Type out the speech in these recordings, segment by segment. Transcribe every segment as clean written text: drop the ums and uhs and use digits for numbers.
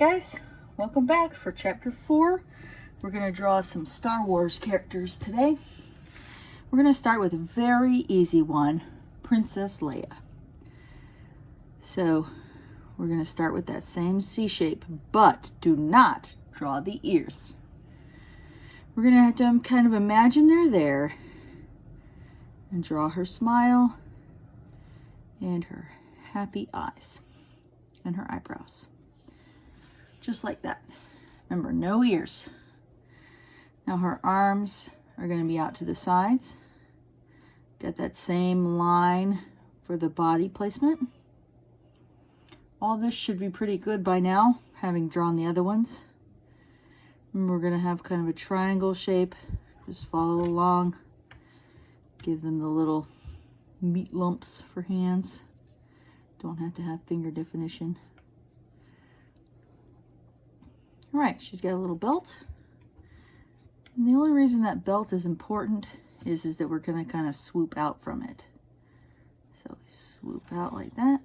guys, welcome back for chapter 4. We're going to draw some Star Wars characters today. We're going to start with a very easy one, Princess Leia. So we're going to start with that same C shape, but do not draw the ears. We're going to have to kind of imagine they're there and draw her smile and her happy eyes and her eyebrows. Just like that. Remember, no ears. Now her arms are going to be out to the sides. Got that same line for the body placement. All this should be pretty good by now, having drawn the other ones. Remember, we're going to have kind of a triangle shape. Just follow along. Give them the little meat lumps for hands. Don't have to have finger definition. All right, she's got a little belt. And the only reason that belt is important is that we're going to kind of swoop out from it. So we swoop out like that.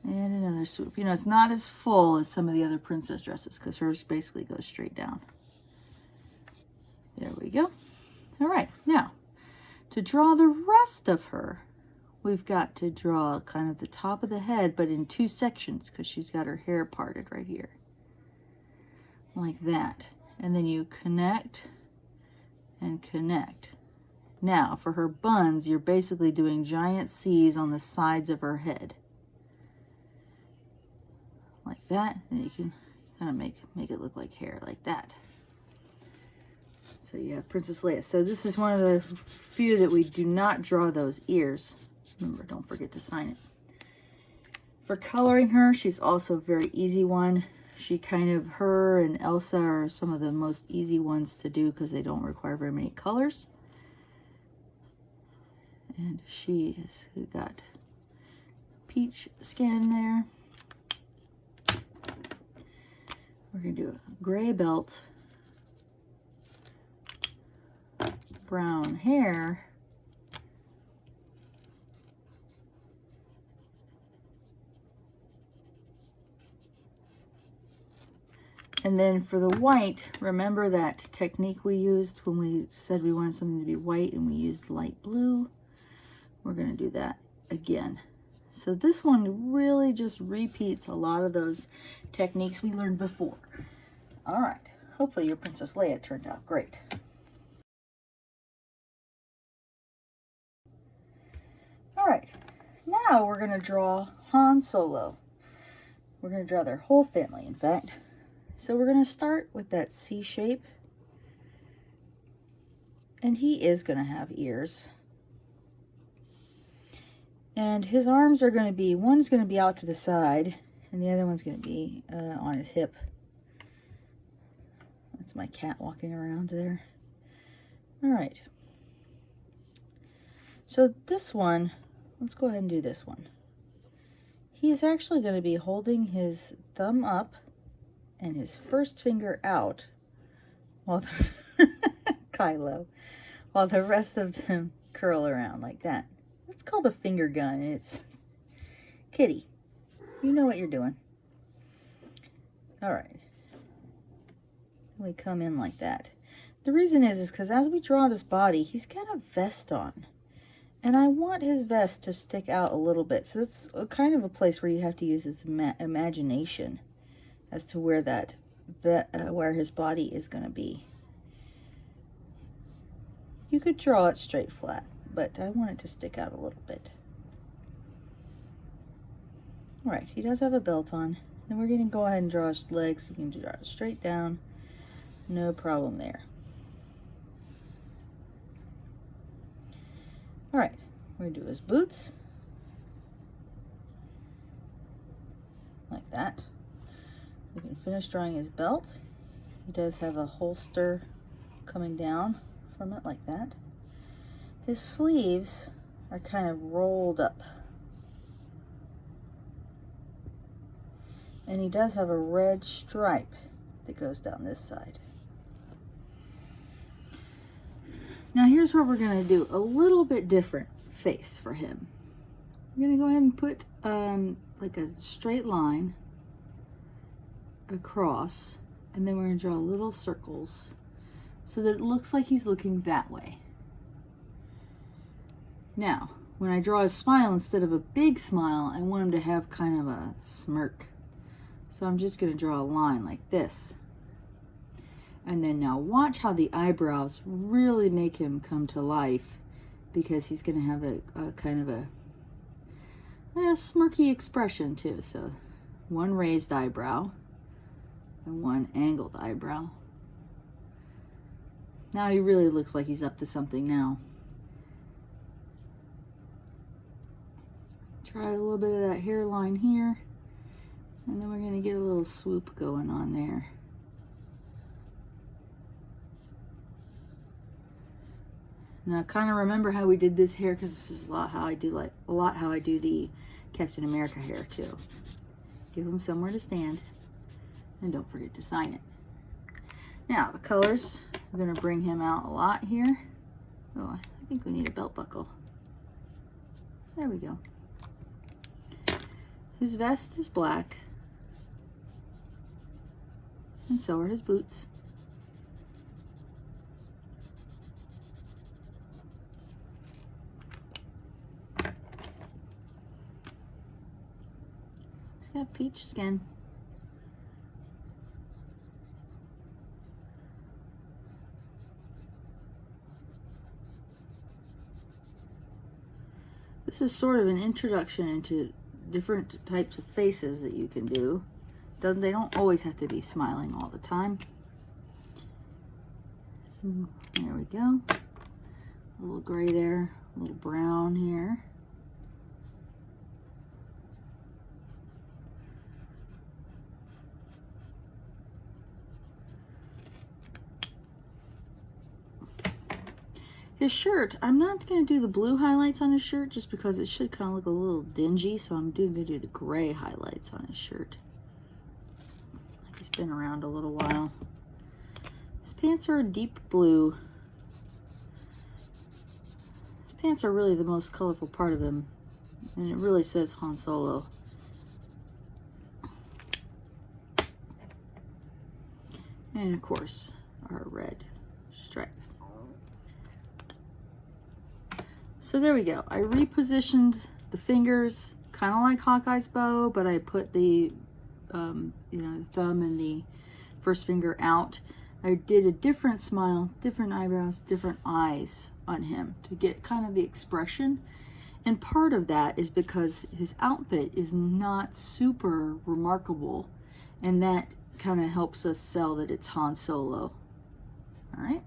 And another swoop. You know, it's not as full as some of the other princess dresses because hers basically goes straight down. There we go. All right, now to draw the rest of her, we've got to draw kind of the top of the head, but in two sections because she's got her hair parted right here. Like that. And then you connect and connect. Now, for her buns, you're basically doing giant C's on the sides of her head. Like that. And you can kind of make it look like hair, like that. So you have Princess Leia. So this is one of the few that we do not draw those ears. Remember, don't forget to sign it. For coloring her, she's also a very easy one. She her and Elsa are some of the most easy ones to do because they don't require very many colors. And she has got peach skin there. We're going to do a gray belt, brown hair, and then for the white, remember that technique we used when we said we wanted something to be white and we used light blue? We're going to do that again. So this one really just repeats a lot of those techniques we learned before. All right. Hopefully your Princess Leia turned out great. All right. Now we're going to draw Han Solo. We're going to draw their whole family, in fact. So we're going to start with that C shape. And he is going to have ears. And his arms are going to be, one's going to be out to the side, and the other one's going to be on his hip. That's my cat walking around there. All right. So this one, let's go ahead and do this one. He's actually going to be holding his thumb up and his first finger out while Kylo, while the rest of them curl around like that. It's called a finger gun. It's Kitty. You know what you're doing. All right. We come in like that. The reason is because as we draw this body, he's got a vest on. And I want his vest to stick out a little bit. So it's kind of a place where you have to use his imagination as to where that where his body is going to be. You could draw it straight flat, but I want it to stick out a little bit. All right, he does have a belt on. And we're going to go ahead and draw his legs. You can draw it straight down. No problem there. All right, we're going to do his boots. Like that. We can finish drawing his belt. He does have a holster coming down from it like that. His sleeves are kind of rolled up. And he does have a red stripe that goes down this side. Now here's what we're going to do. A little bit different face for him. We're going to go ahead and put like a straight line across, and then we're going to draw little circles so that it looks like he's looking that way. Now, when I draw a smile, instead of a big smile, I want him to have kind of a smirk. So I'm just going to draw a line like this. And then now watch how the eyebrows really make him come to life, because he's going to have a kind of a smirky expression too. So one raised eyebrow and one angled eyebrow. Now he really looks like he's up to something now. Try a little bit of that hairline here, and then we're going to get a little swoop going on there. Now kind of remember how we did this hair, because this is a lot how I do the Captain America hair too. Give him somewhere to stand, and don't forget to sign it. Now the colors, we're going to bring him out a lot here. Oh, I think we need a belt buckle. There we go. His vest is black, and so are his boots. He's got peach skin. This is sort of an introduction into different types of faces that you can do. They don't always have to be smiling all the time. There we go. A little gray there, a little brown here. His shirt, I'm not going to do the blue highlights on his shirt just because it should kind of look a little dingy, so I'm going to do the gray highlights on his shirt. Like he's been around a little while. His pants are a deep blue. His pants are really the most colorful part of him, and it really says Han Solo. And of course, our red stripe. So there we go. I repositioned the fingers, kind of like Hawkeye's bow, but I put the, the thumb and the first finger out. I did a different smile, different eyebrows, different eyes on him to get kind of the expression. And part of that is because his outfit is not super remarkable, and that kind of helps us sell that it's Han Solo. All right.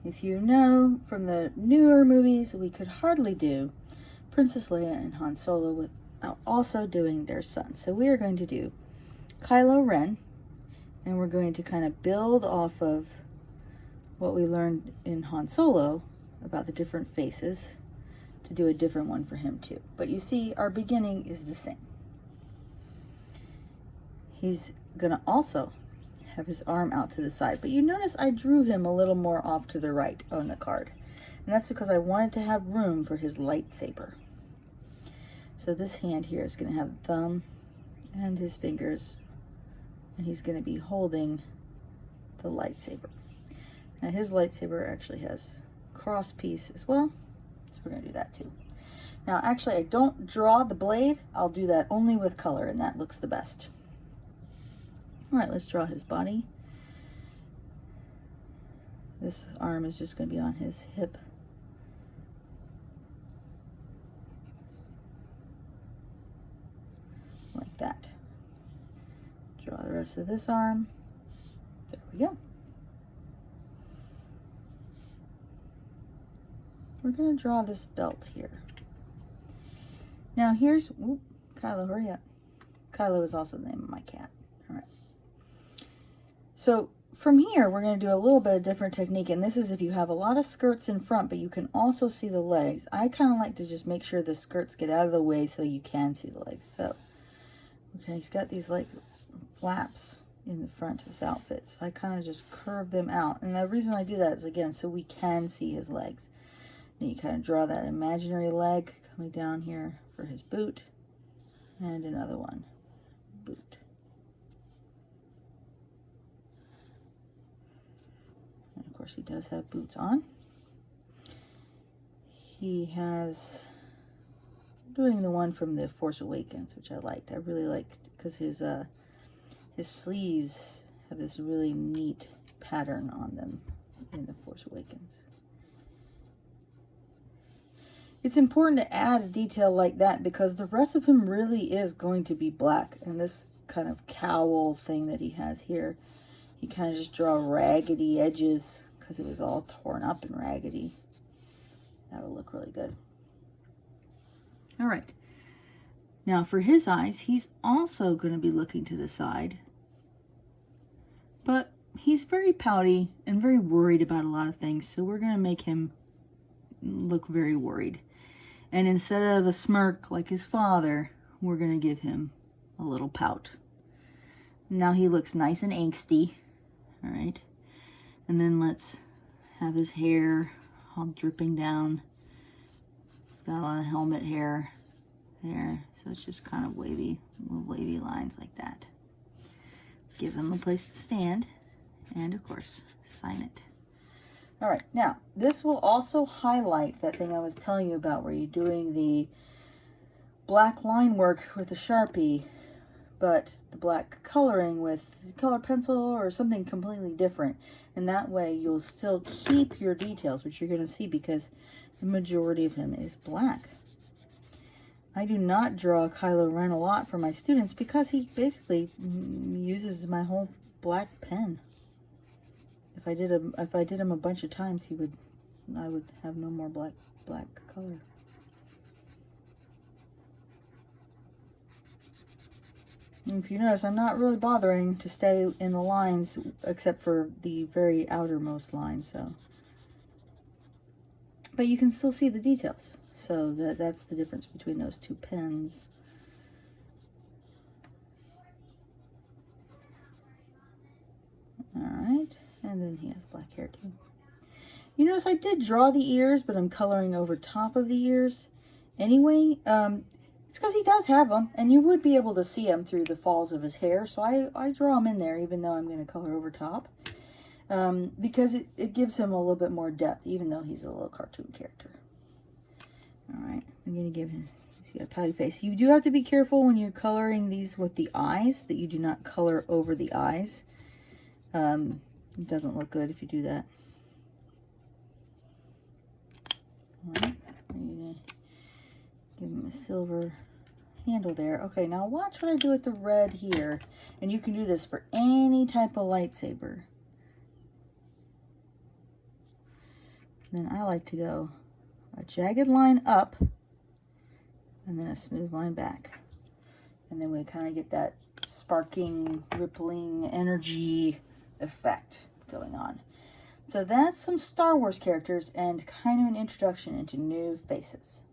If you know from the newer movies, we could hardly do Princess Leia and Han Solo without also doing their son. So we are going to do Kylo Ren, and we're going to kind of build off of what we learned in Han Solo about the different faces to do a different one for him too. But you see, our beginning is the same. He's gonna also have his arm out to the side, but you notice I drew him a little more off to the right on the card, and that's because I wanted to have room for his lightsaber. So this hand here is going to have the thumb and his fingers, and he's going to be holding the lightsaber. Now his lightsaber actually has a cross piece as well, so we're going to do that too. Now actually I don't draw the blade, I'll do that only with color, and that looks the best. All right, let's draw his body. This arm is just going to be on his hip. Like that. Draw the rest of this arm. There we go. We're going to draw this belt here. Now here's, whoop, Kylo, hurry up. Kylo is also the name of my cat. All right. So from here, we're going to do a little bit of different technique, and this is if you have a lot of skirts in front, but you can also see the legs. I kind of like to just make sure the skirts get out of the way so you can see the legs. So, okay, he's got these like flaps in the front of his outfit, so I kind of just curve them out. And the reason I do that is, again, so we can see his legs. Then you kind of draw that imaginary leg coming down here for his boot, and another one, boot. And of course he does have boots on. He has, doing the one from The Force Awakens, which I liked. I really liked because his sleeves have this really neat pattern on them in The Force Awakens. It's important to add a detail like that because the rest of him really is going to be black. And this kind of cowl thing that he has here, he kind of just draw raggedy edges because it was all torn up and raggedy. That'll look really good. All right. Now for his eyes, he's also going to be looking to the side. But he's very pouty and very worried about a lot of things. So we're going to make him look very worried. And instead of a smirk like his father, we're going to give him a little pout. Now he looks nice and angsty. All right. And then let's have his hair all dripping down. It's got a lot of helmet hair there. So it's just kind of wavy, little wavy lines like that. Give him a place to stand. And of course, sign it. All right, now this will also highlight that thing I was telling you about where you're doing the black line work with a Sharpie, but the black coloring with color pencil or something completely different. And that way you'll still keep your details, which you're going to see because the majority of him is black. I do not draw Kylo Ren a lot for my students because he basically uses my whole black pen. If I did him a bunch of times, I would have no more black color. And if you notice, I'm not really bothering to stay in the lines except for the very outermost line. So, but you can still see the details. So that's the difference between those two pens. All right. And then he has black hair too. You notice I did draw the ears, but I'm coloring over top of the ears. Anyway, it's because he does have them, and you would be able to see them through the falls of his hair. So I draw them in there, even though I'm going to color over top. Because it gives him a little bit more depth, even though he's a little cartoon character. All right, I'm going to give him, he's got a pouty face. You do have to be careful when you're coloring these with the eyes, that you do not color over the eyes. It doesn't look good if you do that. All right, I'm going to give him a silver handle there. Okay, now watch what I do with the red here. And you can do this for any type of lightsaber. Then I like to go a jagged line up and then a smooth line back. And then we kind of get that sparking, rippling energy effect going on. So that's some Star Wars characters and kind of an introduction into new faces.